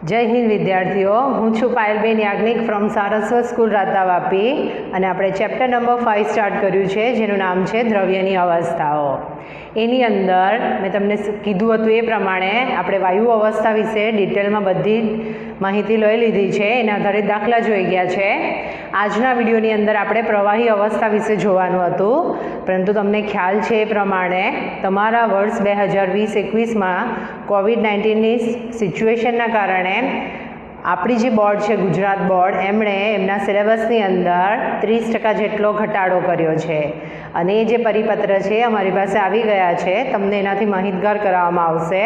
જય હિન્દ વિદ્યાર્થીઓ, હું છું પાયલબેન યાજ્ઞિક ફ્રોમ સારસ્વત સ્કૂલ રાતા વાપી અને આપણે ચેપ્ટર નંબર 5 સ્ટાર્ટ કર્યું છે જેનું નામ છે દ્રવ્યની અવસ્થાઓ. એની અંદર મેં તમને કીધું હતું એ પ્રમાણે આપણે વાયુ અવસ્થા વિશે ડિટેલમાં બધી માહિતી લઈ લીધી છે, એના આધારિત દાખલા જોઈ ગયા છે. આજના વિડીયોની અંદર આપણે પ્રવાહી અવસ્થા વિશે જોવાનું હતું, પરંતુ તમને ખ્યાલ છે એ પ્રમાણે તમારા વર્ષ 2020-21માં કોવિડ-19ની સિચ્યુએશનના કારણે આપણી જે બોર્ડ છે ગુજરાત બોર્ડ, એમણે એમના સિલેબસની અંદર 30% જેટલો ઘટાડો કર્યો છે અને એ જે પરિપત્ર છે અમારી પાસે આવી ગયા છે, તમને એનાથી માહિતગાર કરાવવામાં આવશે.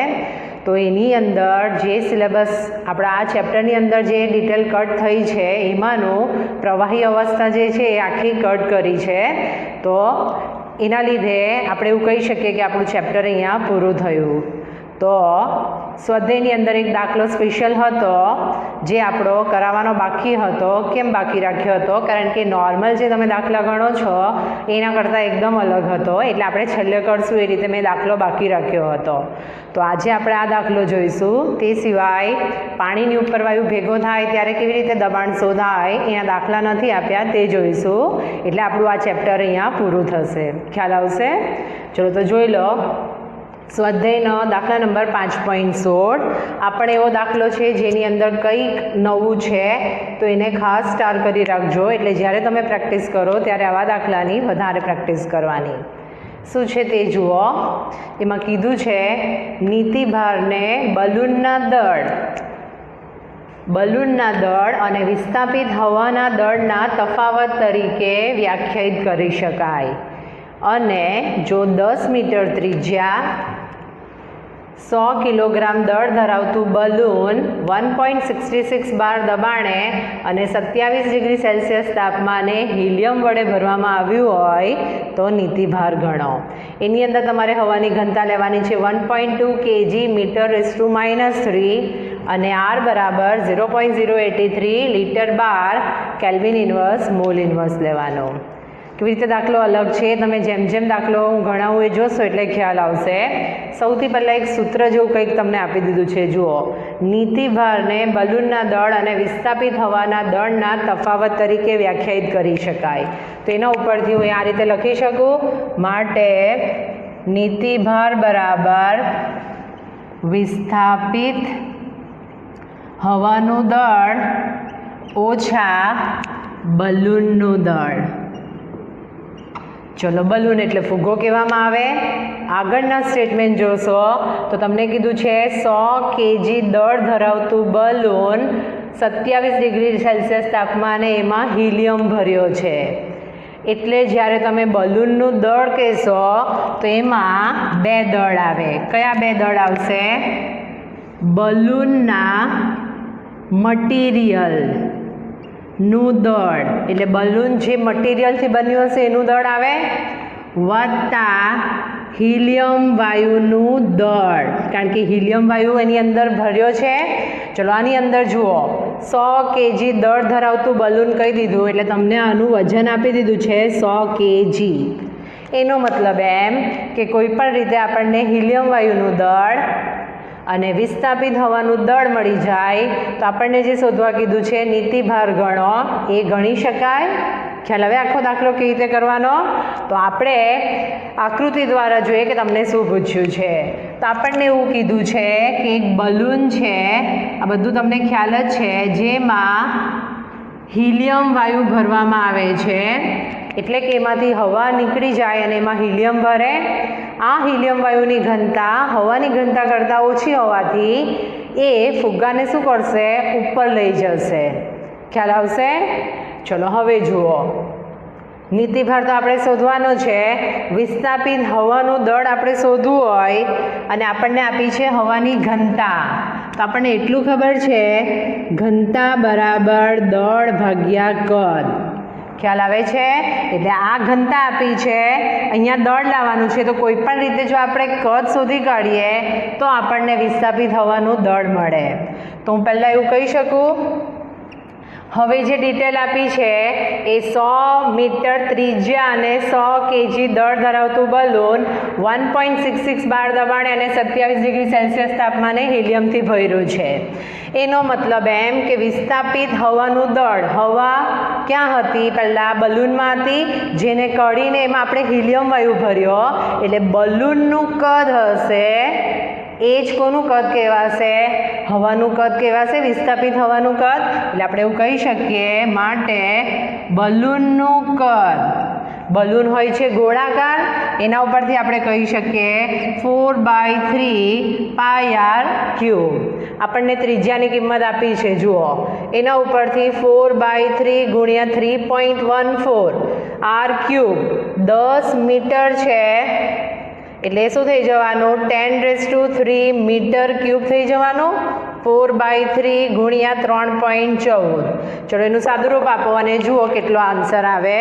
તો એની અંદર જે સિલેબસ આપણા આ ચેપ્ટરની અંદર જે ડિટેલ કટ થઈ છે એમાંનું પ્રવાહી અવસ્થા જે છે એ આખી કટ કરી છે. તો એના લીધે આપણે એવું કહી શકીએ કે આપણું ચેપ્ટર અહીંયા પૂરું થયું. તો સ્વાધ્યાયની અંદર એક દાખલો સ્પેશિયલ હતો જે આપણો કરાવવાનો બાકી હતો. કેમ બાકી રાખ્યો હતો? કારણ કે નોર્મલ જે તમે દાખલા ગણો છો એના કરતાં એકદમ અલગ હતો, એટલે આપણે છેલ્લે કરશું એ રીતે મેં દાખલો બાકી રાખ્યો હતો. તો આજે આપણે આ દાખલો જોઈશું. તે સિવાય પાણીની ઉપર વાયુ ભેગો થાય ત્યારે કેવી રીતે દબાણ શોધાય એના દાખલા નથી આપ્યા, તે જોઈશું. એટલે આપણું આ ચેપ્ટર અહીંયા પૂરું થશે. ખ્યાલ આવશે? ચલો તો જોઈ લો. સ્વાધ્યાયનો દાખલા નંબર 5.16 આપણે એવો દાખલો છે જેની અંદર કંઈક નવું છે, તો એને ખાસ સ્ટાર કરી રાખજો. એટલે જ્યારે તમે પ્રેક્ટિસ કરો ત્યારે આવા દાખલાની વધારે પ્રેક્ટિસ કરવાની. શું છે તે જુઓ. એમાં કીધું છે નીતિભારને બલૂનના દળ અને વિસ્થાપિત હવાના દળના તફાવત તરીકે વ્યાખ્યાયિત કરી શકાય. અને જો 10 મીટર ત્રિજ્યા 100 કિલોગ્રામ દળ ધરાવતું બલૂન 1.66 બાર દબાણે અને 27 ડિગ્રી સેલ્સિયસ તાપમાને હિલિયમ વડે ભરવામાં આવ્યું હોય તો નીતિભાર ગણો. એની અંદર તમારે હવાની ઘનતા લેવાની છે 1.2 kg મીટર⁻³ અને R બરાબર 0.083 લીટર બાર કેલ્વિન ઇન્વર્સ મોલ ઇન્વર્સ લેવાનો. કેવી રીતે દાખલો અલગ છે તમે જેમ જેમ દાખલો હું ગણાવું એ જોશો એટલે ખ્યાલ આવશે. સૌથી પહેલાં એક સૂત્ર જેવું કંઈક તમને આપી દીધું છે. જુઓ, નીતિભારને બલૂનના દળ અને વિસ્થાપિત હવાના દળના તફાવત તરીકે વ્યાખ્યાયિત કરી શકાય. તો એના ઉપરથી હું આ રીતે લખી શકું. માટે નીતિભાર બરાબર વિસ્થાપિત હવાનું દળ ઓછા બલૂનનું દળ. ચલો, બલૂન એટલે ફુગ્ગો કહેવામાં આવે. આગળના સ્ટેટમેન્ટ જોશો તો તમને કીધું છે 100 kg દળ ધરાવતું બલૂન 27 ડિગ્રી સેલ્સિયસ તાપમાને એમાં હિલિયમ ભર્યો છે. એટલે જ્યારે તમે બલૂનનું દળ કહેશો તો એમાં બે દળ આવે. કયા બે દળ આવશે? બલૂનના મટીરિયલ નું દળ, એટલે બલૂન જે મટીરિયલથી બન્યું હશે એનું દળ આવે, વત્તા હિલિયમ વાયુનું દળ, કારણ કે હિલિયમ વાયુ એની અંદર ભર્યો છે. ચલો આની અંદર જુઓ, 100 kg દળ ધરાવતું બલૂન કહી દીધું એટલે તમને આનું વજન આપી દીધું છે 100 kg. એનો મતલબ એમ કે કોઈ પણ રીતે આપણને હિલિયમ વાયુનું દળ અને વિસ્થાપિત હવાનું દળ મળી જાય તો આપણને જે શોધવા કીધું છે નીતિભાર ગણો, એ ગણી શકાય. ખ્યાલ હવે આખો દાખલો કેવી રીતે કરવાનો? તો આપણે આકૃતિ દ્વારા જોઈએ કે તમને શું પૂછ્યું છે. તો આપણને એવું કીધું છે કે એક બલૂન છે, આ બધું તમને ખ્યાલ જ છે, જેમાં હિલિયમ વાયુ ભરવામાં આવે છે. એટલે કે એમાંથી હવા નીકળી જાય અને એમાં હિલિયમ ભરે. આ હિલિયમ વાયુની ઘનતા હવાની ઘનતા કરતાં ઓછી હોવાથી એ ફુગ્ગાને શું કરશે? ઉપર લઈ જશે. ખ્યાલ આવશે? ચલો હવે જુઓ, નીતિભાર તો આપણે શોધવાનો છે. વિસ્થાપિત હવાનું દળ આપણે શોધવું હોય અને આપણને આપી છે હવાની ઘનતા. તો આપણને એટલું ખબર છે ઘનતા બરાબર દળ ભાગ્યા કદ. ખ્યાલ આવે છે? એટલે આ ઘનતા આપી છે, અહીંયા દળ લાવવાનું છે. તો કોઈ પણ રીતે જો આપણે કદ શોધી કાઢીએ તો આપણને વિસ્થાપિત હવાનું દળ મળે. તો હું પહેલાં એવું કહી શકું, હવે જે ડિટેલ આપી છે એ 100 મીટર ત્રિજ્યા અને 100 કેજી દળ ધરાવતું બલૂન 1.66 બાર દબાણે અને 27 ડિગ્રી સેલ્સિયસ તાપમાને હિલિયમથી ભર્યું છે. એનો મતલબ એમ કે વિસ્થાપિત હવાનું દળ, હવા ક્યાં હતી? પહેલાં બલૂનમાં હતી, જેને કઢીને એમાં આપણે હિલિયમ વાયુ ભર્યો, એટલે બલૂનનું કદ હશે એ જ કોનું કદ કહેવાશે? હવાનું કદ કહેવાશે, વિસ્થાપિત હવાનું કદ. એટલે આપણે એવું કહી શકીએ, માટે બલૂનનું કદ, બલૂન હોય છે ગોળાકાર, એના ઉપરથી આપણે કહી શકીએ 4/3 πr³. આપણને ત્રિજ્યાની કિંમત આપી છે, જુઓ, એના ઉપરથી 4/3 ગુણ્યા 3.14 r³ 10 મીટર છે, એટલે શું થઈ જવાનું? 10⁻³ મીટર ક્યુબ થઈ જવાનું. 4/3 ગુણ્યા 3.14. ચલો એનું સાદુરૂપ આપો અને જુઓ કેટલો આન્સર આવે.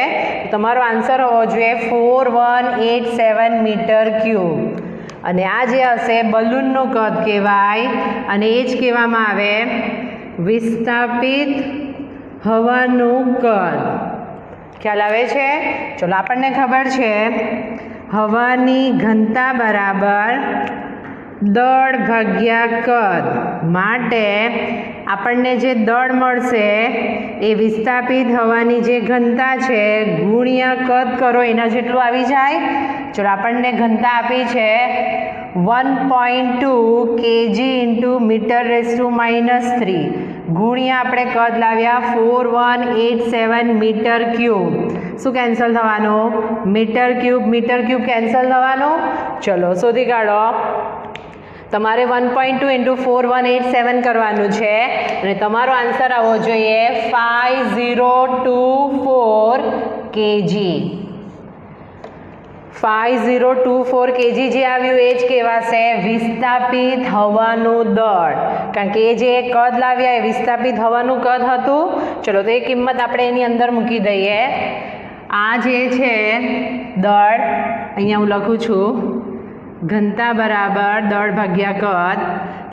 તમારો આન્સર હોવો જોઈએ 4187 મીટર ક્યુબ. અને આ જે હશે બલૂનનું કદ કહેવાય, અને એ જ કહેવામાં આવે વિસ્થાપિત હવાનું કદ. ખ્યાલ આવે છે? ચલો આપણને ખબર છે હવાની ઘનતા બરાબર દળ ભાગ્યા કદ, માટે આપણને જે દળ મળશે એ વિસ્થાપિત હવાની જે ઘનતા છે ગુણ્યા કદ કરો એના જેટલું આવી જાય. ચલો આપણને ઘનતા આપી છે 1.2 kg × મીટર⁻³ ગુણ્યા આપણે કદ લાવ્યા 4187 મીટર ક્યુબ. શું કેન્સલ થવાનું? મીટર ક્યુબ કેન્સલ થવાનું. ચલો શોધી કાઢો. તમારે 1.2 × 4187 કરવાનું છે અને તમારો આન્સર આવવો જોઈએ 5024 kg. 5024 kg જે આવ્યું એ જ કહેવાશે વિસ્થાપિત હવાનું દળ, કારણ કે એ જે કદ લાવ્યા એ વિસ્થાપિત હવાનું કદ હતું. ચલો તો એ કિંમત આપણે એની અંદર મૂકી દઈએ. આ જે છે દળ, અહીંયા હું લખું છું ઘનતા બરાબર દળ ભાગ્યા કદ.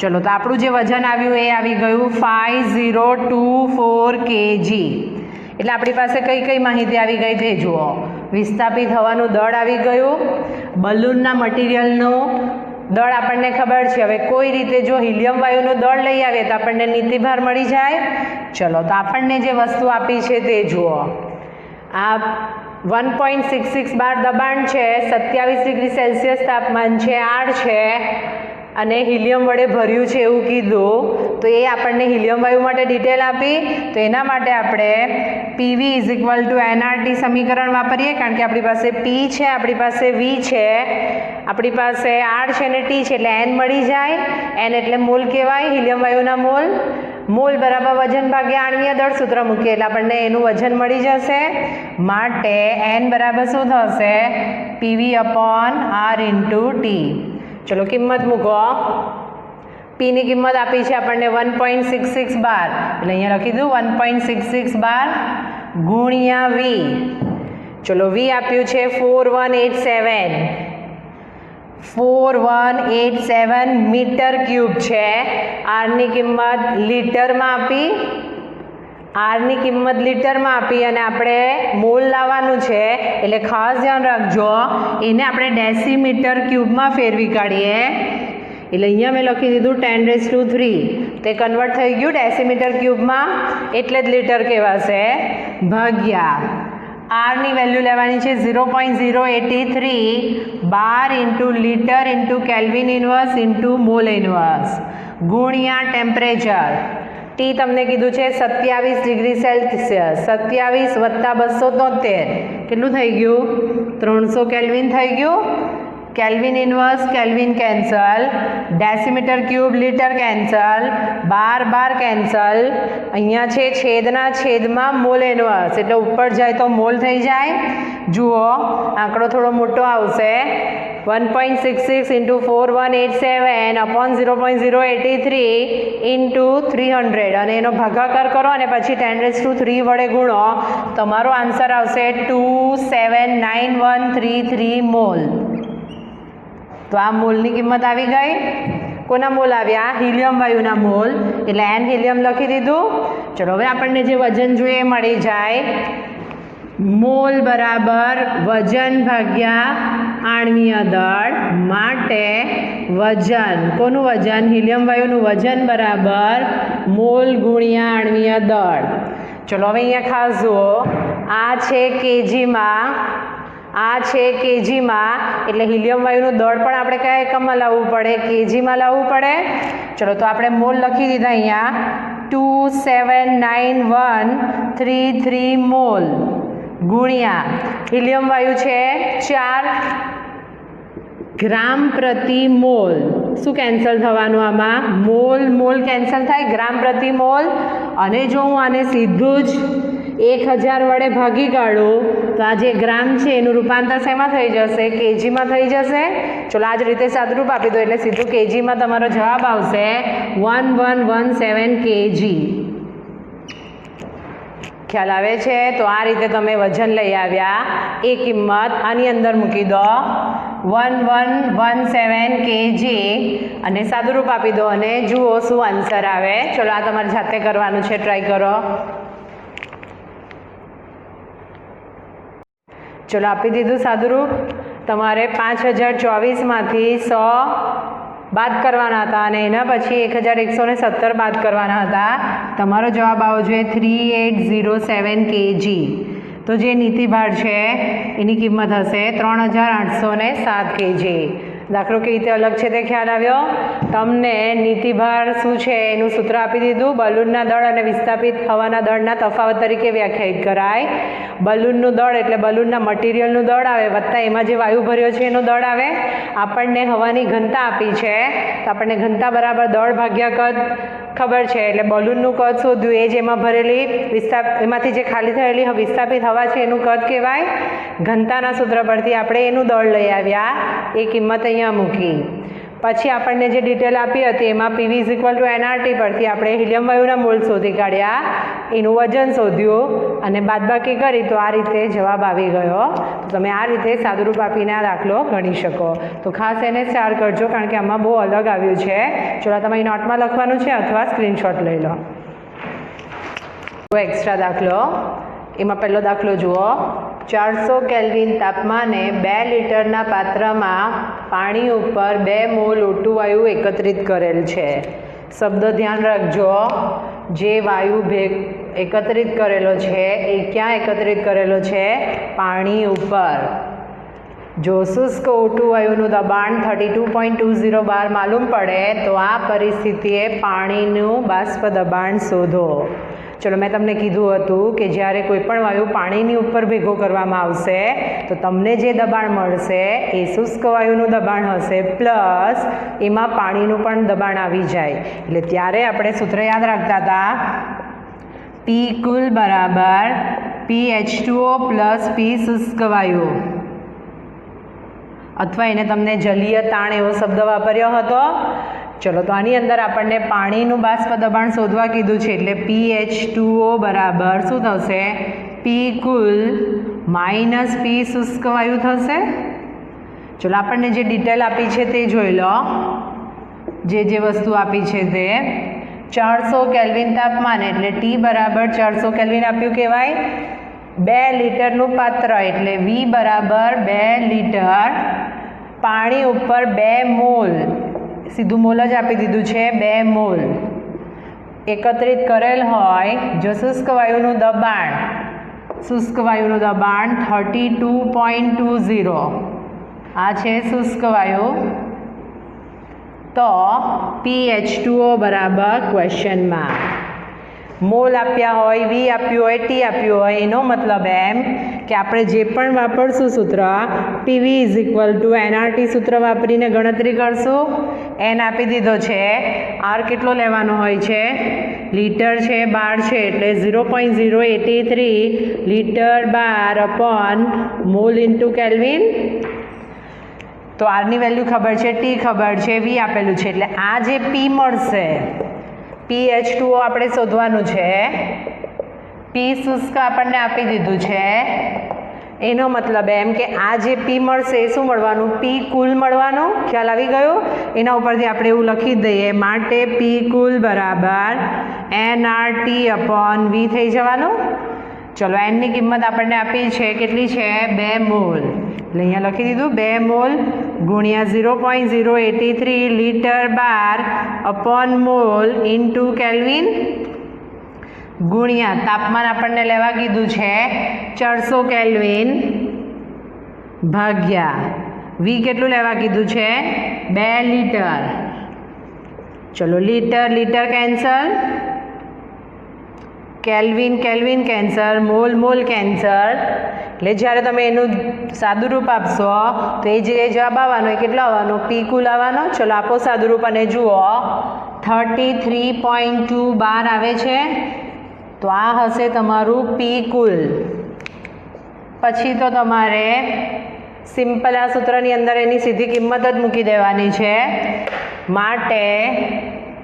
ચલો તો આપણું જે વજન આવ્યું એ આવી ગયું 5024 kg. એટલે આપણી પાસે કઈ કઈ માહિતી આવી ગઈ તે જુઓ. વિસ્થાપિત હવાનું દળ આવી ગયું, બલૂનના મટીરિયલનું દળ આપણને ખબર છે. હવે કોઈ રીતે જો હિલિયમ વાયુનું દળ લઈ આવીએ તો આપણને નીતિભાર મળી જાય. ચલો તો આપણને જે વસ્તુ આપી છે તે જુઓ. આ 1.66 બાર દબાણ છે, 27 ડિગ્રી સેલ્સિયસ તાપમાન છે, આડ છે અને હિલિયમ વડે ભર્યું છે એવું કીધું. તો એ આપણને હિલિયમ વાયુ માટે ડિટેલ આપી. તો એના માટે આપણે PV = nRT સમીકરણ વાપરીએ, કારણ કે આપણી પાસે P છે, આપણી પાસે V છે, આપણી પાસે R છે અને T છે, એટલે N મળી જાય. N એટલે મોલ કહેવાય, હિલિયમ વાયુના મોલ. મોલ બરાબર વજન ભાગ્યા આણ્વીય દળ સૂત્ર મૂકીએ એટલે આપણને એનું વજન મળી જશે. માટે N બરાબર શું થશે? PV/R × T. ચલો કિંમત મૂકો. પીની કિંમત આપી છે આપણને 1.66 બાર, એટલે અહીંયા લખી દઉં 1.66 બાર ગુણ્યા V. ચલો V આપ્યું છે 4187 મીટર ક્યુબ છે. આરની કિંમત લીટરમાં આપી, આરની કિંમત લીટરમાં આપી અને આપણે મોલ લાવવાનું છે, એટલે ખાસ ધ્યાન રાખજો એને આપણે ડેસીમીટર ક્યુબમાં ફેરવી કાઢીએ. એટલે અહીંયા મેં લખી દીધું 10⁻³ તે કન્વર્ટ થઈ ગયું ડેસીમીટર ક્યુબમાં, એટલે જ લીટર કહેવાશે. ભાગ્યા આરની વેલ્યુ લેવાની છે 0.083 બાર × litre × kelvin inverse × mall inverse ગુણ્યા ટેમ્પરેચર. ટી તમને કીધું છે 27 ડિગ્રી સેલ્સિયસ. 27 + 273 કેટલું થઈ ગયું? 300 કેલ્વિન થઈ ગયું. Kelvin inverse kelvin cancel, decimetre cube litre cancel, bar cancel. અહીંયા છે છેદના છેદમાં મોલ ઇન્વર્સ, એટલે ઉપર જાય તો મોલ થઈ જાય. જુઓ આંકડો થોડો મોટો આવશે. 1.66 × 4187 / 0.083 × 300 અને એનો ભાગાકાર કરો અને પછી 10⁻³ વડે ગુણો. તમારો આન્સર આવશે 2799133 મોલ. તો આ મોલની કિંમત આવી ગઈ. કોના મોલ આવ્યા? હિલિયમ વાયુના મોલ. એટલે n હિલિયમ લખી દીધું. ચલો હવે આપણને જે વજન જોઈએ એ મળી જાય. મોલ બરાબર વજન ભાગ્યા આણ્વીય દળ. માટે વજન, કોનું વજન? હિલિયમ વાયુનું વજન બરાબર મોલ ગુણ્યા આણ્વીય દળ. ચલો હવે અહીંયા ખાસ જુઓ, આ છે કેજીમાં, આ છે કેજીમાં, એટલે હિલિયમ વાયુનું દળ પણ આપણે કયા એકમમાં લાવવું પડે? કેજીમાં લાવવું પડે. ચલો તો આપણે મોલ લખી દીધા અહીંયા 2791333 મોલ ગુણ્યા હિલિયમ વાયુ છે 4 ગ્રામ પ્રતિ મોલ. શું કેન્સલ થવાનું આમાં? મોલ મોલ કેન્સલ થાય, ગ્રામ પ્રતિ મોલ. અને જો હું આને સીધું જ 1000 વડે ભાગી કાઢું તો આ જે ગ્રામ છે એનું રૂપાંતર શેમાં થઈ જશે? કેજીમાં થઈ જશે. ચલો આ જ રીતે સાદુરૂપ આપી દો એટલે સીધું કેજીમાં તમારો જવાબ આવશે 1117 કેજી. ખ્યાલ આવે છે? તો આ રીતે તમે વજન લઈ આવ્યા. એ કિંમત આની અંદર મૂકી દો 1117 કેજી અને સાદુરૂપ આપી દો અને જુઓ શું આન્સર આવે. ચલો આ તમારે જાતે કરવાનું છે, ટ્રાય કરો. ચલો આપી દીધું સાદુરૂપ. તમારે 5024માંથી 100 બાદ કરવાના હતા અને એના પછી 1117 બાદ કરવાના હતા. તમારો જવાબ આવવો જોઈએ 3807 કેજી. તો જે નીતિભાર છે એની કિંમત હશે 3807 કેજી. દાખલો કેવી રીતે અલગ છે તે ખ્યાલ આવ્યો? તમને નીતિભાર શું છે એનું સૂત્ર આપી દીધું. બલૂનના દળ અને વિસ્થાપિત હવાના દળના તફાવત તરીકે વ્યાખ્યાયિત કરાય. બલૂનનું દળ એટલે બલૂનના મટીરિયલનું દળ આવે વત્તા એમાં જે વાયુ ભર્યો છે એનું દળ આવે. આપણને હવાની ઘનતા આપી છે તો આપણને ઘનતા બરાબર દળ ભાગ્યા કદ ખબર છે એટલે બલૂનનું કદ શોધ્યું. એ જ એમાં ભરેલી એમાંથી જે ખાલી થયેલી વિસ્થાપિત હવા છે એનું કદ કહેવાય. ઘનતાના સૂત્ર પરથી આપણે એનું દળ લઈ આવ્યા. એ કિંમત અહીંયા મૂકી. પછી આપણને જે ડિટેલ આપી હતી એમાં PV = nRT પરથી આપણે હિલિયમ વાયુના મોલ શોધી કાઢ્યા, એનું વજન શોધ્યું અને બાદબાકી કરી તો આ રીતે જવાબ આવી ગયો. તો તમે આ રીતે સાદુરૂપ આપીને આ દાખલો ગણી શકો. તો ખાસ એને સ્ટાર કરજો કારણ કે આમાં બહુ અલગ આવ્યું છે. ચલો તમારી નોટમાં લખવાનું છે અથવા સ્ક્રીનશોટ લઈ લો. એક્સ્ટ્રા દાખલો, એમાં પહેલો દાખલો જુઓ. 400 કેલ્વિન તાપમાને 2 લીટરના પાત્રમાં પાણી ઉપર 2 મોલ O2 વાયુ એકત્રિત કરેલ છે. શબ્દ ધ્યાન રાખજો. જે વાયુ એકત્રિત કરેલો છે એ ક્યાં એકત્રિત કરેલો છે? પાણી ઉપર. જો શુષ્ક O2 વાયુનું દબાણ 32.20 બાર માલુમ પડે તો આ પરિસ્થિતિએ પાણીનું બાષ્પ દબાણ શોધો. ચલો મેં તમને કીધું હતું કે જ્યારે કોઈ પણ વાયુ પાણીની ઉપર ભેગો કરવામાં આવશે તો તમને જે દબાણ મળશે એ શુષ્ક વાયુનું દબાણ હશે પ્લસ એમાં પાણીનું પણ દબાણ આવી જાય. એટલે ત્યારે આપણે સૂત્ર યાદ રાખતા હતા P કુલ બરાબર PH2O પ્લસ P શુષ્ક વાયુ, અથવા એને તમને જલીય તાણ એવો શબ્દ વાપર્યો હતો. ચલો તો આની અંદર આપણને પાણીનું બાષ્પ દબાણ શોધવા કીધું છે એટલે PH2O બરાબર શું થશે? P કુલ માઇનસ P શુષ્ક વાયુ થશે. ચલો આપણને જે ડિટેલ આપી છે તે જોઈ લો. જે વસ્તુ આપી છે તે 400 કેલ્વિન તાપમાન એટલે T બરાબર 400 કેલ્વિન આપ્યું કહેવાય. 2 લીટરનું પાત્ર એટલે V બરાબર 2 લીટર. પાણી ઉપર 2 મોલ, સીધું મોલ જ આપી દીધું છે, 2 મોલ એકત્રિત કરેલ હોય. જો શુષ્ક વાયુનું દબાણ 32.20 આ છે શુષ્ક વાયુ. તો PH2O બરાબર ક્વેશ્ચનમાં મોલ આપ્યા હોય, V આપ્યું હોય, T આપ્યું હોય, એનો મતલબ એમ કે આપણે જે પણ વાપરશું સૂત્ર PV = nRT સૂત્ર વાપરીને ગણતરી કરશું. n આપી દીધો છે. R કેટલો લેવાનો હોય છે? લીટર છે, બાર છે એટલે 0.083 litre bar upon mole into kelvin. તો આરની વેલ્યુ ખબર છે, T ખબર છે, V આપેલું છે એટલે આ જે P મળશે PH2O આપણે શોધવાનું છે. P શુષ્ક આપણને આપી દીધું છે એનો મતલબ એમ કે આ જે પી મળશે એ શું મળવાનું, પી કુલ મળવાનું. ખ્યાલ આવી ગયો? એના ઉપરથી આપણે એવું લખી દઈએ, માટે પી કુલ બરાબર NRT અપોન વી થઈ જવાનું. ચલો એનની કિંમત આપણને આપી છે, કેટલી છે? 2 મોલ. એટલે અહીંયા લખી દીધું 2 મોલ ગુણ્યા 0.083 litre bar upon mole into kelvin ગુણ્યા તાપમાન આપણને લેવા કીધું છે 400 કેલ્વિન ભાગ્યા વી કેટલું લેવા કીધું છે? 2 લીટર. ચલો litre litre cancel, kelvin kelvin cancel, mall mall cancel. એટલે જ્યારે તમે એનું સાદું રૂપ આપશો તો એ જે જવાબ આવવાનો એ કેટલો આવવાનો? પી કુલ આવવાનો. ચલો આપો સાદું રૂપ અને જુઓ 33.2 બાર આવે છે. તો આ હશે તમારું પી કુલ. પછી તો તમારે સિમ્પલ આ સૂત્રની અંદર એની સીધી કિંમત જ મૂકી દેવાની છે. માટે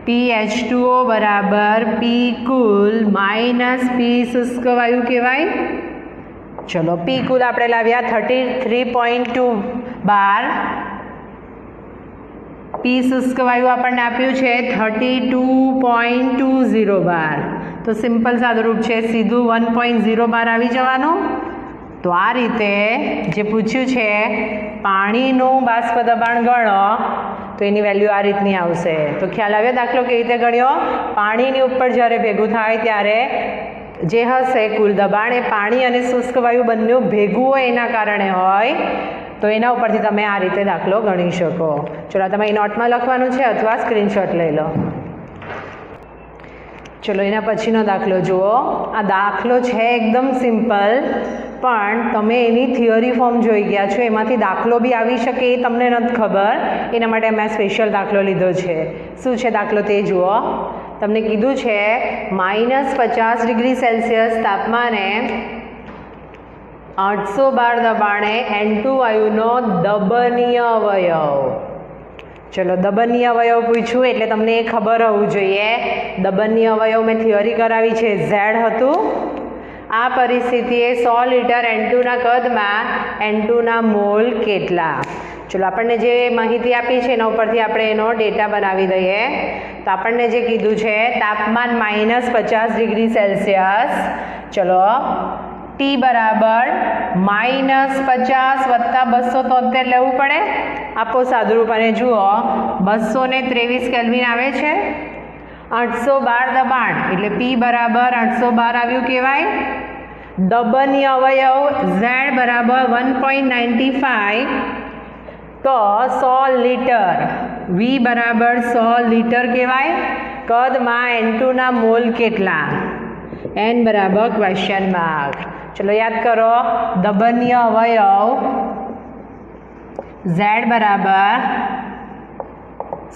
PH2O બરાબર પી કુલ માઇનસ પી શુષ્ક વાયુ કહેવાય. ચલો પી કુલ આપણે લાવ્યા 33.2 બાર, પી શુષ્ક વાયુ આપણને આપ્યું છે 32.20 બાર. તો સિમ્પલ સાદુરૂપ છે, સીધું 1.0 બાર આવી જવાનું. તો આ રીતે જે પૂછ્યું છે પાણીનું બાષ્પ દબાણ ગણો તો એની વેલ્યુ આ રીતની આવશે. તો ખ્યાલ આવ્યો દાખલો કેવી રીતે ગણ્યો? પાણીની ઉપર જ્યારે ભેગું થાય ત્યારે જે હશે કુલ દબાણ એ પાણી અને શુષ્ક વાયુ બંને ભેગું હોય એના કારણે હોય. તો એના ઉપરથી તમે આ રીતે દાખલો ગણી શકો. ચલો તમે નોટમાં લખવાનું છે અથવા સ્ક્રીનશોટ લઈ લો. ચલો એના પછીનો દાખલો જુઓ. આ દાખલો છે એકદમ સિમ્પલ, પણ તમે એની થિયરી ફોર્મ જોઈ ગયા છો, એમાંથી દાખલો બી આવી શકે એ તમને નથી ખબર. એના માટે મેં સ્પેશિયલ દાખલો લીધો છે. શું છે દાખલો તે જુઓ. તમને કીધું છે -50 ડિગ્રી સેલ્સિયસ તાપમાને 812 દબાણે N2 વાયુનો દબનીય અવયવ. ચલો દબનીય અવયવ પૂછ્યું એટલે તમને એ ખબર હોવું જોઈએ. દબનીય અવયવ મેં થિયરી કરાવી છે, ઝેડ હતું. આ પરિસ્થિતિએ 100 લીટર N2ના કદમાં N2ના મોલ કેટલા? ચલો આપણને જે માહિતી આપી છે એના ઉપરથી આપણે એનો ડેટા બનાવી દઈએ. તો આપણને જે કીધું છે તાપમાન -50 ડિગ્રી સેલ્સિયસ. ચલો ટી બરાબર -50 વત્તા 273 લેવું પડે. આપો સાદુરૂપ અને જુઓ 223 કેલ્વિન આવે છે. 812 દબાણ એટલે પી બરાબર 812 આવ્યું કહેવાય. દબનીય અવયવ ઝેડ બરાબર 1.95 તો 100 લીટર વી બરાબર 100 લીટર કહેવાય. કદમાં N2ના મોલ કેટલા? N બરાબર ક્વેશ્ચન માર્ક. ચલો યાદ કરો, દબનીય અવયવ ઝેડ બરાબર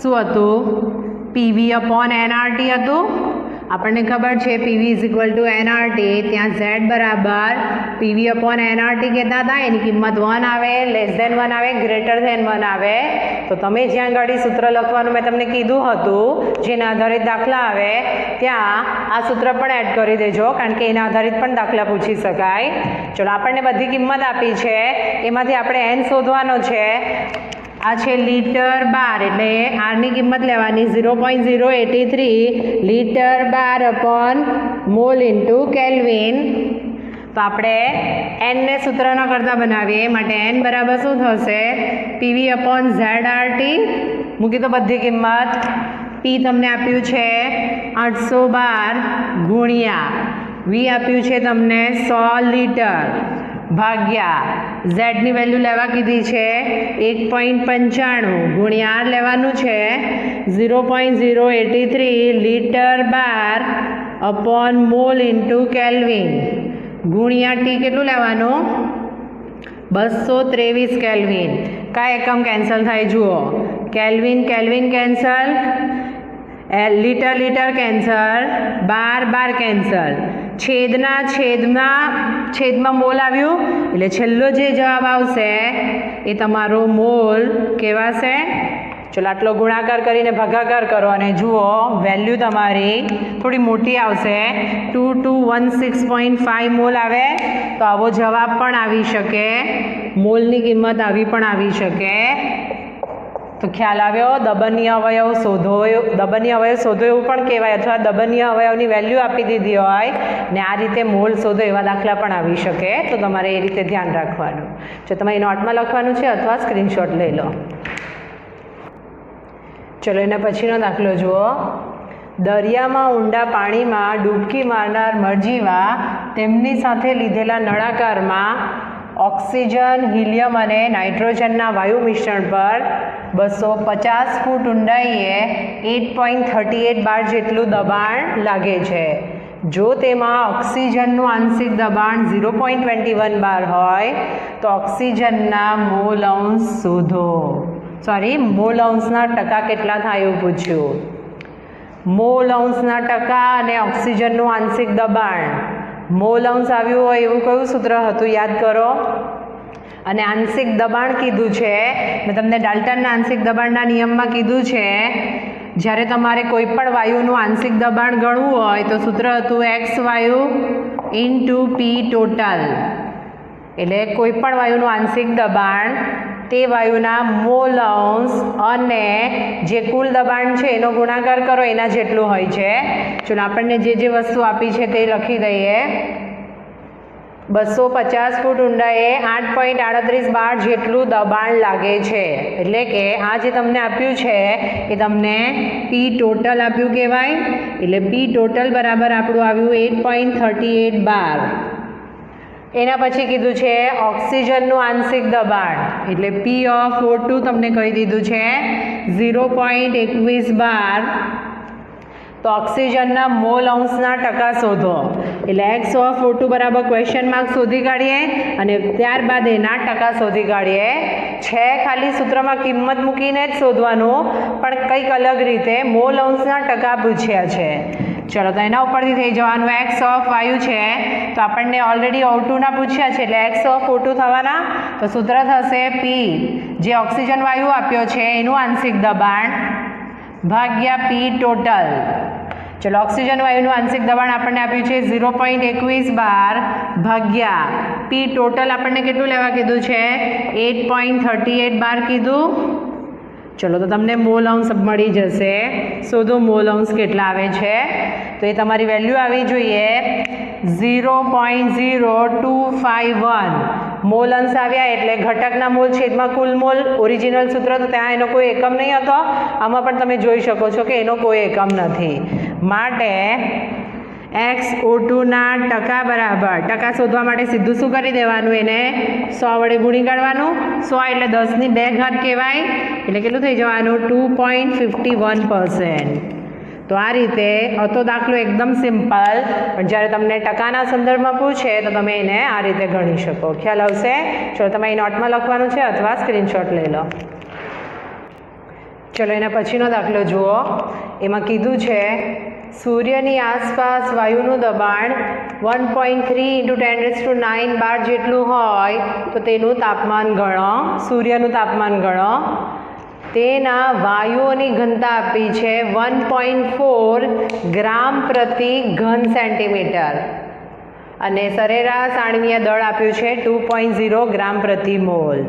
શું હતું? પીવી અપોન NRT હતું. આપણને ખબર છે પીવી = NRT. ત્યાં ઝેડ બરાબર પીવી અપોન NRT કહેતા હતા. એની કિંમત 1 આવે, <1 આવે, <1 આવે. તો તમે જ્યાં ગાડી સૂત્ર લખવાનું મેં તમને કીધું હતું, જેના આધારિત દાખલા આવે ત્યાં આ સૂત્ર પણ એડ કરી દેજો, કારણ કે એના આધારિત પણ દાખલા પૂછી શકાય. ચલો આપણને બધી કિંમત આપી છે, એમાંથી આપણે N શોધવાનો છે. આ છે લીટર બાર એટલે આરની કિંમત લેવાની 0.083 litre bar upon mole into kelvin. તો આપણે એનને સૂત્ર ન કરતા બનાવીએ. માટે એન બરાબર શું થશે? PV upon ZRT. મૂકી તો બધી કિંમત. પી તમને આપ્યું છે 812 ગુણ્યા વી આપ્યું છે તમને 100 લીટર ભાગ્યા ઝેડની વેલ્યુ લેવા કીધી છે 1.95 ગુણ્યા આર લેવાનું છે 0.083 litre bar upon mole into kelvin ગુણ્યા ટી કેટલું લેવાનું? 223 કેલ્વિન. કયા એકમ કેન્સલ થાય જુઓ. Kelvin kelvin cancel, litre litre cancel, bar bar cancel. છેદમાં મોલ આવ્યું એટલે છેલ્લો જે જવાબ આવશે એ તમારો મોલ કહેવાશે. ચલો આટલો ગુણાકાર કરીને ભાગાકાર કરો અને જુઓ વેલ્યુ તમારી થોડી મોટી આવશે 2216.5 મોલ આવે તો આવો જવાબ પણ આવી શકે, મોલની કિંમત આવી પણ આવી શકે. તો ખ્યાલ આવ્યો? દબનીય અવયવ શોધો, દબનીય અવયવ શોધો એવું પણ કહેવાય, અથવા દબનીય અવયવની વેલ્યુ આપી દીધી હોય ને આ રીતે મોલ શોધો એવા દાખલા પણ આવી શકે. તો તમારે એ રીતે ધ્યાન રાખવાનું. જો તમારે નોટમાં લખવાનું છે અથવા સ્ક્રીનશોટ લઈ લો. ચલો એના પછીનો દાખલો જુઓ. દરિયામાં ઊંડા પાણીમાં ડૂબકી મારનાર મરજીવા તેમની સાથે લીધેલા નળાકારમાં ઓક્સિજન, હિલિયમ અને નાઇટ્રોજનના વાયુ મિશ્રણ પર 250 ફૂટ ઊંડાઈએ 8.38 બાર જેટલું દબાણ લાગે છે. જો તેમાં ઓક્સિજનનું આંશિક દબાણ 0.21 બાર હોય તો ઓક્સિજનના મોલ અંશ શોધો. મોલ અંશના ટકા કેટલા થાય એવું પૂછ્યું. મોલ અંશના ટકા અને ઓક્સિજનનું આંશિક દબાણ. મોલ અંશ આવ્યું હોય એવું કયું સૂત્ર હતું યાદ કરો. અને આંશિક દબાણ કીધું છે, મેં તમને ડાલ્ટનના આંશિક દબાણના નિયમમાં કીધું છે, જ્યારે તમારે કોઈ પણ વાયુનું આંશિક દબાણ ગણવું હોય તો સૂત્ર હતું x વાયુ ઇન્ટુ p ટોટલ. એટલે કોઈ પણ વાયુનું આંશિક દબાણ તે વાયુના મોલ અંશ અને જે કુલ દબાણ છે એનો ગુણાકાર કરો એના જેટલું હોય છે. ચલો આપણને જે વસ્તુ આપી છે તે લખી દઈએ. 250 ફૂટ ઊંડાઈએ 8.38 બાર જેટલું દબાણ લાગે છે. એટલે કે આ જે તમને આપ્યું છે એ તમને પી ટોટલ આપ્યું કહેવાય. એટલે પી ટોટલ બરાબર આપણું આવ્યું 8.38 બાર. એના પછી કીધું છે ઓક્સિજનનું આંશિક દબાણ, એટલે પી ઓફ O2 તમને કહી દીધું છે 0.21 બાર. તો ઓક્સિજનના મોલ અંશના ટકા શોધો. એટલે x ઓફ O2 બરાબર ક્વેશ્ચન માર્ક શોધી કાઢીએ અને ત્યારબાદ એના ટકા શોધી કાઢીએ. છે ખાલી સૂત્રમાં કિંમત મૂકીને જ શોધવાનું, પણ કંઈક અલગ રીતે મોલ અંશના ટકા પૂછ્યા છે. ચલો તો એના ઉપરથી થઈ જવાનું. x ઓફ વાયુ છે તો આપણને ઓલરેડી O2 ના પૂછ્યા છે, એટલે x ઓફ O2 થવાના. તો સૂત્ર થશે p, જે ઓક્સિજન વાયુ આપ્યો છે એનું આંશિક દબાણ ભાગ્યા p ટોટલ. ચલો ઓક્સિજન વાયુનું આંશિક દબાણ આપણને આપ્યું છે 0.21 બાર ભાગ્યા p ટોટલ આપણને કેટલું લેવા કીધું છે 8.38 બાર કીધું. ચલો તો તમને મોલ અંશ મળી જશે. શોધો મોલ અંશ કેટલા આવે છે. તો એ તમારી વેલ્યુ આવી જોઈએ 0.0251. મોલ અંશ આવ્યા એટલે ઘટકના મોલ છેદમાં કુલ મોલ. ઓરિજિનલ સૂત્ર તો ત્યાં એનો કોઈ એકમ નહીં હતો, આમાં પણ તમે જોઈ શકો છો કે એનો કોઈ એકમ નથી. માટે XO2 ના ટકા બરાબર, ટકા શોધવા માટે સીધું શું કરી દેવાનું, એને 100 વડે ગુણી કાઢવાનું. 100 એટલે 10ની 2 ઘાત કહેવાય, એટલે કેટલું થઈ જવાનું 2.51%. તો આ રીતે હતો દાખલો એકદમ સિમ્પલ, પણ જ્યારે તમને ટકાના સંદર્ભમાં પૂછે તો તમે એને આ રીતે ગણી શકો. ખ્યાલ આવશે? ચલો તમે એ નોટમાં લખવાનું છે અથવા સ્ક્રીનશોટ લઈ લો. ચલો એના પછીનો દાખલો જુઓ. એમાં કીધું છે સૂર્યની આસપાસ વાયુનું દબાણ 1.3 × 10⁹ બાર જેટલું હોય તો તેનું તાપમાન ગણો. સૂર્યનું તાપમાન ગણો. તેના વાયુઓની ઘનતા આપી છે 1.4 ગ્રામ પ્રતિ ઘન સેન્ટીમીટર અને સરેરાશ આણ્વીય દળ આપ્યું છે 2.0 ગ્રામ પ્રતિ મોલ.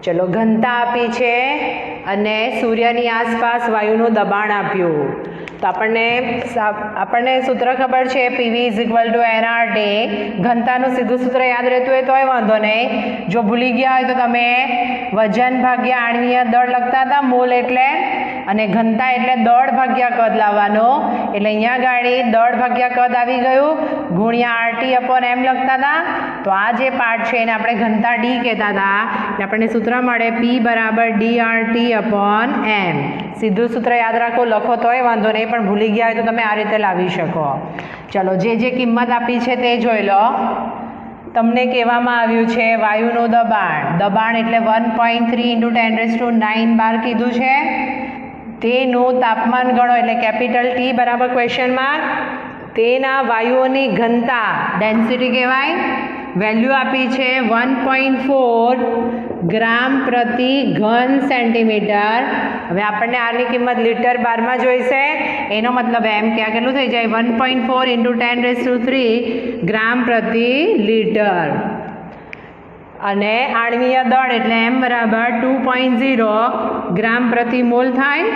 ચલો ઘનતા આપી છે અને સૂર્યની આસપાસ વાયુનું દબાણ આપ્યું. તો આપણને સૂત્ર ખબર છે PV = nRT. ઘનતાનું સીધું સૂત્ર યાદ રહેતું હોય તોય વાંધો નહીં. જો ભૂલી ગયા હોય તો તમે વજન ભાગ્યા આણ્વીય દળ લખતા હતા, મોલ એટલે, અને ઘનતા એટલે દળ ભાગ્યા કદ લાવવાનો. એટલે અહીંયા ગાડી દળ ભાગ્યા કદ આવી ગયું, ગુણ્યા RT/m લખતા હતા. તો આ જે પાર્ટ છે એને આપણે ઘનતા D કહેતા હતા. એટલે આપણને સૂત્ર મળે P = dRT/m. સીધું સૂત્ર યાદ રાખો, લખો તોય વાંધો નહીં, પણ ભૂલી ગયા હોય તો તમે આ રીતે લાવી શકો. ચલો જે કિંમત આપી છે તે જોઈ લો. તમને કહેવામાં આવ્યું છે વાયુનું દબાણ એટલે 1.3 × 10⁹ બાર કીધું છે. તેનું તાપમાન ગણો એટલે કેપિટલ T બરાબર ક્વેશ્ચન માર્ક. તેના વાયુઓની ઘનતા ડેન્સિટી કહેવાય. વેલ્યુ આપી છે 1.4 ગ્રામ પ્રતિ ઘન સેન્ટીમીટર. હવે આપણને આરની કિંમત લીટર બારમાં જોઈશે, એનો મતલબ એમ કે આ કેટલું થઈ જાય 1.4 × 10³ ગ્રામ પ્રતિ લીટર. અને આણ્વીય દળ એટલે m બરાબર 2.0 ગ્રામ પ્રતિ મોલ થાય.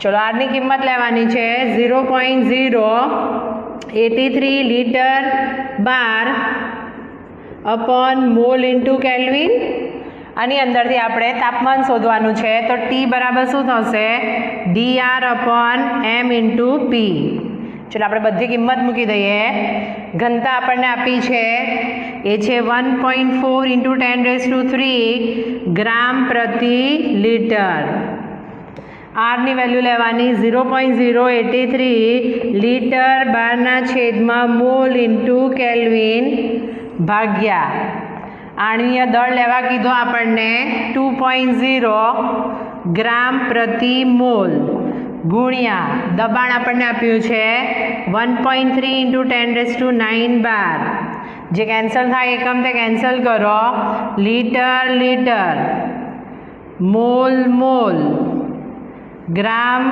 ચલો આરની કિંમત લેવાની છે 0.083 litre bar upon mole into kelvin. આની અંદરથી આપણે તાપમાન શોધવાનું છે, તો ટી બરાબર શું થશે dr/m × p. ચલો આપણે બધી કિંમત મૂકી દઈએ. ઘનતા આપણને આપી છે એ છે 1.4 × 10³ ગ્રામ પ્રતિ લીટર. આરની વેલ્યુ લેવાની 0.083 લીટર બારના છેદમાં મોલ ઇન્ટુ કેલ્વિન ભાગ્યા આણ્વીય દળ લેવા કીધો આપણને 2.0 ગ્રામ પ્રતિ મોલ ગુણ્યા દબાણ આપણને આપ્યું છે 1.3 × 10⁹ બાર. જે કેન્સલ થાય એકમ તે કેન્સલ કરો. લીટર લીટર, મોલ મોલ, ગ્રામ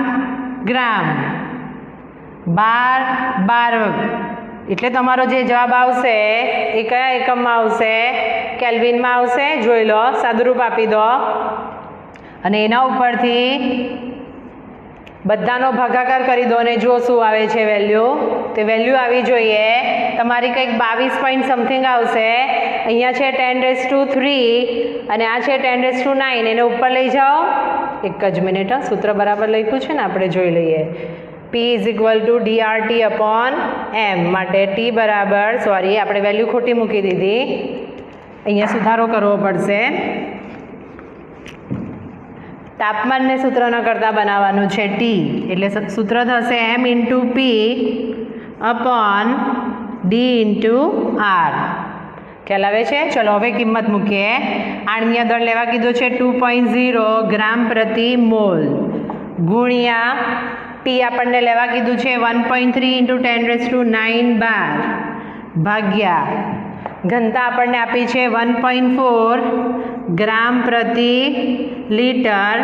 ગ્રામ, બાર બાર. એટલે તમારો જે જવાબ આવશે એ કયા એકમમાં આવશે? કેલ્વિનમાં આવશે. જોઈ લો, સાદુરૂપ આપી દો અને એના ઉપરથી બધાનો ભાગાકાર કરી દો અને જો શું આવે છે વેલ્યુ. તે વેલ્યુ આવી જોઈએ તમારી કંઈક 22 પોઈન્ટ સમથિંગ આવશે. અહીંયા છે 10³ અને આ છે 10⁹ એને ઉપર લઈ જાઓ. એક જ મિનિટ, સૂત્ર બરાબર લખ્યું છે ને, આપણે જોઈ લઈએ. P = dRT/m માટે T બરાબર, સોરી આપણે વેલ્યુ ખોટી મૂકી દીધી, અહીંયા સુધારો કરવો પડશે. તાપમાનને સૂત્ર ન કરતાં બનાવવાનું છે T, એટલે સૂત્ર થશે m × P / d × R. ખ્યાલ આવે છે? ચલો હવે કિંમત મૂકીએ. આણ્વીય દળ લેવા કીધું છે 2.0 ગ્રામ પ્રતિ મોલ ગુણ્યા ટી આપણને લેવા કીધું છે 1.3 × 10⁹ બાર ભાગ્યા ઘનતા આપણને આપી છે 1.4 ગ્રામ પ્રતિ લીટર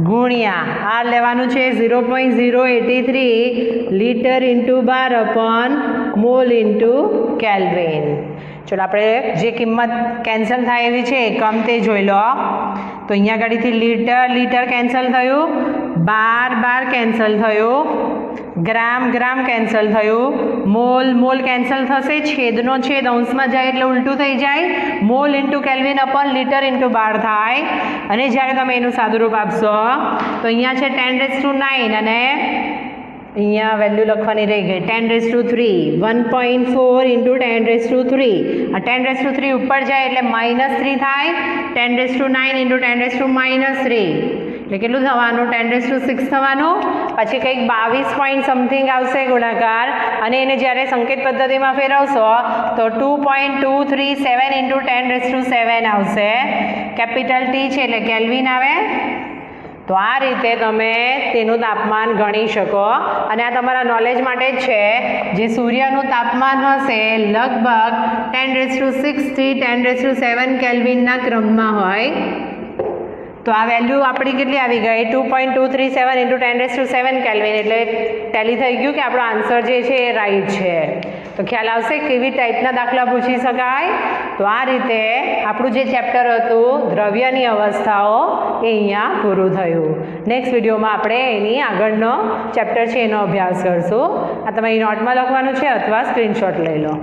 ગુણ્યા આ લેવાનું છે 0.083 લીટર × બાર અપોન મોલ ઇન્ટુ કેલ્વિન. ચલો આપણે જે કિંમત કેન્સલ થાય એવી છે એકમ તે જોઈ લો. તો અહીંયા આગળથી લીટર લીટર કેન્સલ થયું, બાર બાર કેન્સલ થયું, ગ્રામ ગ્રામ કેન્સલ થયું, મોલ મોલ કેન્સલ થશે, છેદનો છેદ અંશમાં જાય એટલે ઉલટું થઈ જાય, mall into kelvin upon litre × બાર થાય. અને જ્યારે તમે એનું સાદુરૂપ આપશો તો અહીંયા છે 10⁹ અને અહીંયા વેલ્યુ લખવાની રહી ગઈ 10⁵. 1.4 × 10⁵. આ 10⁵ ઉપર જાય એટલે -3 થાય. 10⁹ × 10⁻³ એટલે કેટલું થવાનું? 10⁶ થવાનું. પછી કંઈક 22 પોઈન્ટ સમથિંગ આવશે ગુણાકાર, અને એને જ્યારે સંકેત પદ્ધતિમાં ફેરવશો તો 2.237 × 10⁶ આવશે. કેપિટલ T છે એટલે કેલ્વિન આવે. તો આ રીતે તમે તેનું તાપમાન ગણી શકો. અને આ તમારા નોલેજ માટે જ છે. જે સૂર્યનું તાપમાન હશે લગભગ 10⁶ થી 10⁷ કેલ્વિનના ક્રમમાં હોય. તો આ વેલ્યુ આપણી કેટલી આવી ગઈ? 2.237 × 10⁷ કેલ્વિન. એટલે ટેલી થઈ ગયું કે આપણો આન્સર જે છે એ રાઈટ છે. તો ખ્યાલ આવશે કેવી ટાઈપના દાખલા પૂછી શકાય. તો આ રીતે આપણું જે ચેપ્ટર હતું દ્રવ્યની અવસ્થાઓ એ અહીંયા પૂરું થયું. નેક્સ્ટ વિડીયોમાં આપણે એની આગળનો ચેપ્ટર છે એનો અભ્યાસ કરશું. આ તમારી નોટમાં લખવાનું છે અથવા સ્ક્રીનશોટ લઈ લો.